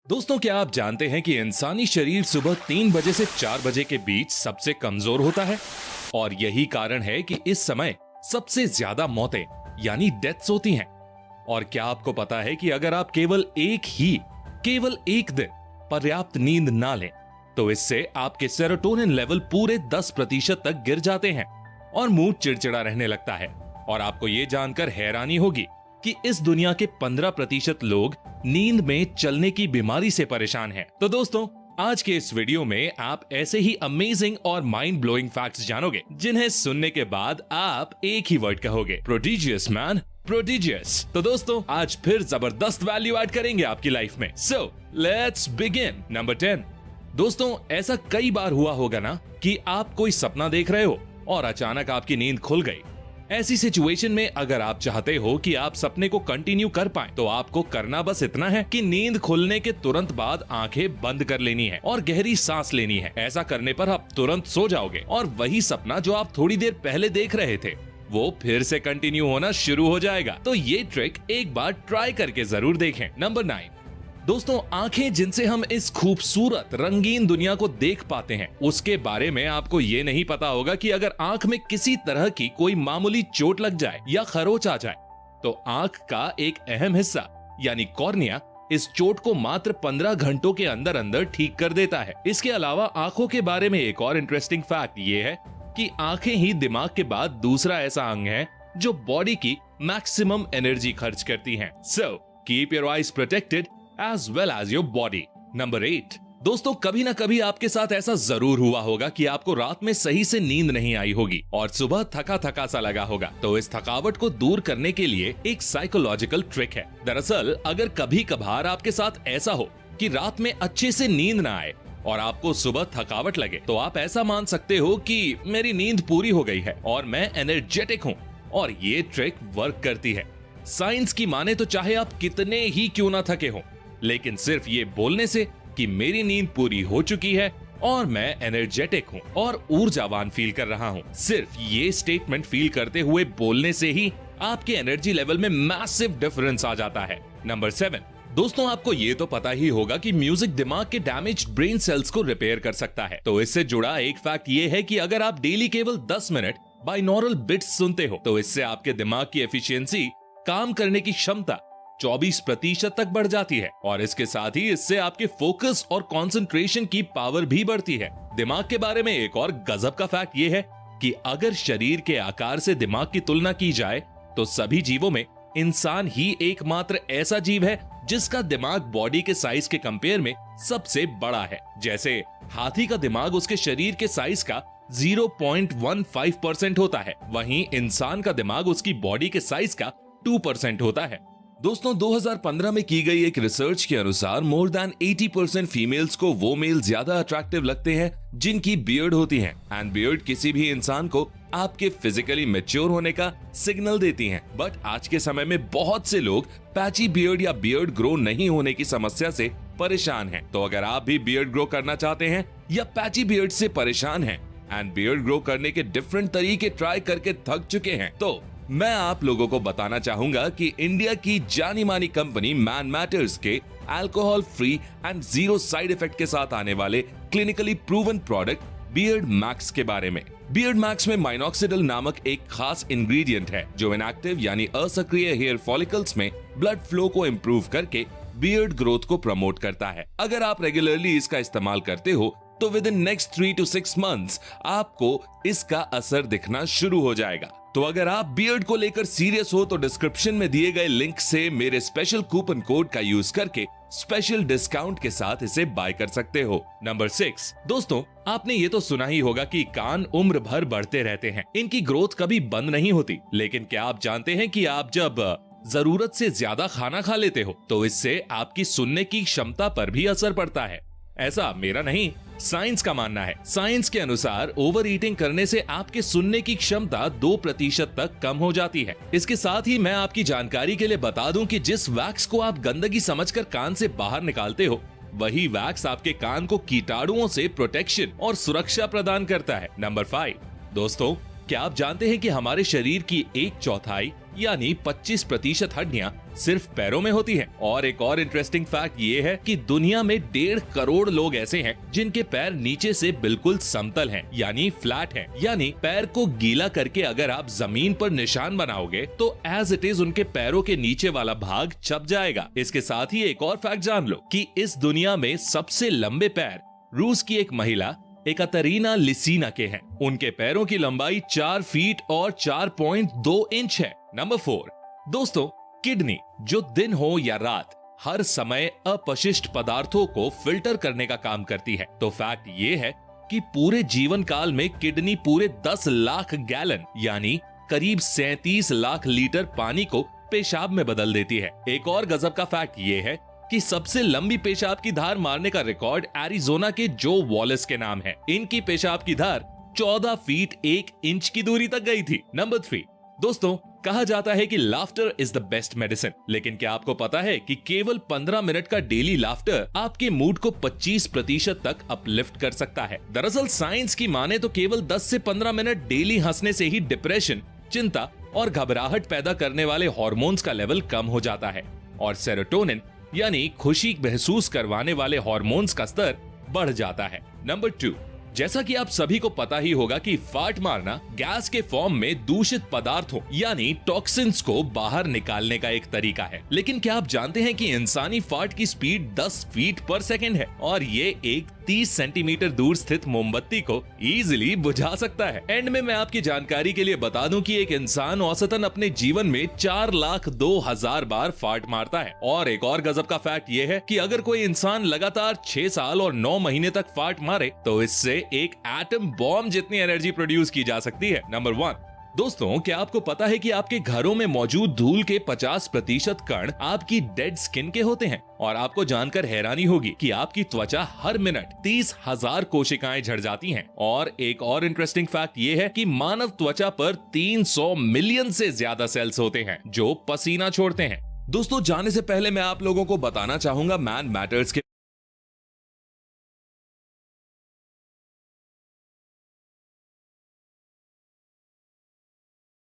दोस्तों, क्या आप जानते हैं कि इंसानी शरीर सुबह 3 बजे से 4 बजे के बीच सबसे कमजोर होता है और यही कारण है कि इस समय सबसे ज्यादा मौतें यानी डेथ्स होती हैं। और क्या आपको पता है कि अगर आप केवल एक दिन पर्याप्त नींद ना लें तो इससे आपके सेरोटोनिन लेवल पूरे 10% तक गिर जाते हैं और मूड चिड़चिड़ा रहने लगता है। और आपको ये जानकर हैरानी होगी कि इस दुनिया के 15% लोग नींद में चलने की बीमारी से परेशान हैं। तो दोस्तों, आज के इस वीडियो में आप ऐसे ही अमेजिंग और माइंड ब्लोइंग फैक्ट्स जानोगे जिन्हें सुनने के बाद आप एक ही वर्ड कहोगे, प्रोडिजियस मैन, प्रोडिजियस। तो दोस्तों, आज फिर जबरदस्त वैल्यू ऐड करेंगे आपकी लाइफ में। So let's begin. नंबर 10। दोस्तों, ऐसा कई बार हुआ होगा ना कि आप कोई सपना देख रहे हो और अचानक आपकी नींद खुल गई। ऐसी सिचुएशन में अगर आप चाहते हो कि आप सपने को कंटिन्यू कर पाएं, तो आपको करना बस इतना है कि नींद खुलने के तुरंत बाद आंखें बंद कर लेनी है और गहरी सांस लेनी है। ऐसा करने पर आप तुरंत सो जाओगे और वही सपना जो आप थोड़ी देर पहले देख रहे थे वो फिर से कंटिन्यू होना शुरू हो जाएगा। तो ये ट्रिक एक बार ट्राई करके जरूर देखें। नंबर 9। दोस्तों, आंखें जिनसे हम इस खूबसूरत रंगीन दुनिया को देख पाते हैं, उसके बारे में आपको ये नहीं पता होगा कि अगर आंख में किसी तरह की कोई मामूली चोट लग जाए या खरोच आ जाए तो आंख का एक अहम हिस्सा यानी कॉर्निया इस चोट को मात्र 15 घंटों के अंदर अंदर ठीक कर देता है। इसके अलावा आंखों के बारे में एक और इंटरेस्टिंग फैक्ट ये है कि आंखें ही दिमाग के बाद दूसरा ऐसा अंग है जो बॉडी की मैक्सिमम एनर्जी खर्च करती हैं। So keep your eyes protected as well as your body. Number 8। दोस्तों, कभी ना कभी आपके साथ ऐसा जरूर हुआ होगा कि आपको रात में सही से नींद नहीं आई होगी और सुबह थका थका सा लगा होगा। तो इस थकावट को दूर करने के लिए एक साइकोलॉजिकल ट्रिक है। दरअसल अगर कभी कभार आपके साथ ऐसा हो कि रात में अच्छे से नींद ना आए और आपको सुबह थकावट लगे, तो आप ऐसा मान सकते हो कि मेरी नींद पूरी हो गई है और मैं एनर्जेटिक हूँ। और ये ट्रिक वर्क करती है। साइंस की माने तो चाहे आप कितने ही क्यों ना थके हो, लेकिन सिर्फ ये बोलने से कि मेरी नींद पूरी हो चुकी है और मैं एनर्जेटिक हूँ और ऊर्जावान फील कर रहा हूँ, सिर्फ ये स्टेटमेंट फील करते हुए बोलने से ही आपके एनर्जी लेवल में मैसिव डिफरेंस आ जाता है। नंबर 7। दोस्तों, आपको ये तो पता ही होगा कि म्यूजिक दिमाग के डैमेज्ड ब्रेन सेल्स को रिपेयर कर सकता है। तो इससे जुड़ा एक फैक्ट ये है कि अगर आप डेली केवल 10 मिनट बाइनॉरल बिट्स सुनते हो तो इससे आपके दिमाग की एफिशिएंसी, काम करने की क्षमता 24% तक बढ़ जाती है। और इसके साथ ही इससे आपके फोकस और कंसंट्रेशन की पावर भी बढ़ती है। दिमाग के बारे में एक और गजब का फैक्ट ये है कि अगर शरीर के आकार से दिमाग की तुलना की जाए तो सभी जीवों में इंसान ही एकमात्र ऐसा जीव है जिसका दिमाग बॉडी के साइज के कंपेयर में सबसे बड़ा है। जैसे हाथी का दिमाग उसके शरीर के साइज का 0.15% होता है, वहीं इंसान का दिमाग उसकी बॉडी के साइज का 2% होता है। दोस्तों, 2015 में की गई एक रिसर्च के अनुसार मोर देन 80% फीमेल्स को वो मेल ज्यादा अट्रैक्टिव लगते हैं जिनकी बियर्ड होती है। एंड बियर्ड किसी भी इंसान को आपके फिजिकली मैच्योर होने का सिग्नल देती हैं। बट आज के समय में बहुत से लोग पैची बियर्ड या बियर्ड ग्रो नहीं होने की समस्या से परेशान हैं। तो अगर आप भी बियर्ड ग्रो करना चाहते हैं या पैची बियर्ड से परेशान हैं एंड बियर्ड ग्रो करने के डिफरेंट तरीके ट्राई करके थक चुके हैं, तो मैं आप लोगों को बताना चाहूंगा कि इंडिया की जानी मानी कंपनी मैन मैटर्स के alcohol free and zero side effect के साथ आने वाले clinically proven product beard max के बारे में। बियर्ड मैक्स में माइनॉक्सिडिल नामक एक खास इंग्रेडिएंट है जो इनएक्टिव यानी असक्रिय हेयर फॉलिकल्स में ब्लड फ्लो को इम्प्रूव करके बियर्ड ग्रोथ को प्रमोट करता है। अगर आप रेगुलरली इसका इस्तेमाल करते हो तो with in next 3 to 6 months आपको इसका असर दिखना शुरू हो जाएगा। तो अगर आप बियर्ड को लेकर सीरियस हो तो डिस्क्रिप्शन में दिए गए लिंक से मेरे स्पेशल कूपन कोड का यूज करके स्पेशल डिस्काउंट के साथ इसे बाय कर सकते हो। नंबर 6। दोस्तों, आपने ये तो सुना ही होगा कि कान उम्र भर बढ़ते रहते हैं, इनकी ग्रोथ कभी बंद नहीं होती। लेकिन क्या आप जानते हैं कि आप जब जरूरत से ज्यादा खाना खा लेते हो तो इससे आपकी सुनने की क्षमता पर भी असर पड़ता है? ऐसा मेरा नहीं, साइंस का मानना है। साइंस के अनुसार ओवर ईटिंग करने से आपके सुनने की क्षमता 2% तक कम हो जाती है। इसके साथ ही मैं आपकी जानकारी के लिए बता दूं कि जिस वैक्स को आप गंदगी समझकर कान से बाहर निकालते हो, वही वैक्स आपके कान को कीटाणुओं से प्रोटेक्शन और सुरक्षा प्रदान करता है। नंबर 5। दोस्तों, क्या आप जानते हैं कि हमारे शरीर की 1/4 यानी 25% हड्डियां सिर्फ पैरों में होती हैं। और एक और इंटरेस्टिंग फैक्ट ये है कि दुनिया में 1.5 करोड़ लोग ऐसे हैं जिनके पैर नीचे से बिल्कुल समतल हैं, यानी फ्लैट हैं। यानी पैर को गीला करके अगर आप जमीन पर निशान बनाओगे तो एज इट इज उनके पैरों के नीचे वाला भाग छप जाएगा। इसके साथ ही एक और फैक्ट जान लो कि इस दुनिया में सबसे लंबे पैर रूस की एक महिला एकतरीना लिसिना के हैं। उनके पैरों की लंबाई 4 फीट और 4.2 इंच है। नंबर 4 दोस्तों, किडनी, जो दिन हो या रात हर समय अपशिष्ट पदार्थों को फिल्टर करने का काम करती है। तो फैक्ट ये है कि पूरे जीवन काल में किडनी पूरे 10 लाख गैलन यानी करीब 37 लाख लीटर पानी को पेशाब में बदल देती है। एक और गजब का फैक्ट ये है कि सबसे लंबी पेशाब की धार मारने का रिकॉर्ड एरिजोना के जो वॉलेस के नाम है। इनकी पेशाब की धार 14 फीट 1 इंच की दूरी तक गई थी। नंबर 3 दोस्तों, कहा जाता है कि laughter is the best medicine, लेकिन क्या आपको पता है कि केवल 15 मिनट का डेली लाफ्टर आपके मूड को 25% तक अपलिफ्ट कर सकता है। दरअसल साइंस की माने तो केवल 10 से 15 मिनट डेली हंसने से ही डिप्रेशन, चिंता और घबराहट पैदा करने वाले हार्मोन्स का लेवल कम हो जाता है और सेरोटोनिन यानी खुशी महसूस करवाने वाले हार्मोन्स का स्तर बढ़ जाता है। नंबर 2, जैसा कि आप सभी को पता ही होगा कि फाट मारना गैस के फॉर्म में दूषित पदार्थों यानी टॉक्सिन्स को बाहर निकालने का एक तरीका है। लेकिन क्या आप जानते हैं कि इंसानी फाट की स्पीड 10 फीट पर सेकंड है और ये एक 30 सेंटीमीटर दूर स्थित मोमबत्ती को इजीली बुझा सकता है। एंड में मैं आपकी जानकारी के लिए बता दूं कि एक इंसान औसतन अपने जीवन में 4,02,000 बार फाट मारता है। और एक और गजब का फैक्ट ये है कि अगर कोई इंसान लगातार 6 साल और 9 महीने तक फाट मारे तो इससे एक एटम बॉम्ब जितनी एनर्जी प्रोड्यूस की जा सकती है। नंबर 1 दोस्तों, क्या आपको पता है कि आपके घरों में मौजूद धूल के 50% कण आपकी डेड स्किन के होते हैं? और आपको जानकर हैरानी होगी कि आपकी त्वचा हर मिनट 30,000 कोशिकाएं झड़ जाती हैं। और एक और इंटरेस्टिंग फैक्ट ये है कि मानव त्वचा पर 300 मिलियन से ज्यादा सेल्स होते हैं जो पसीना छोड़ते हैं। दोस्तों, जाने से पहले मैं आप लोगों को बताना चाहूंगा मैन मैटर्स के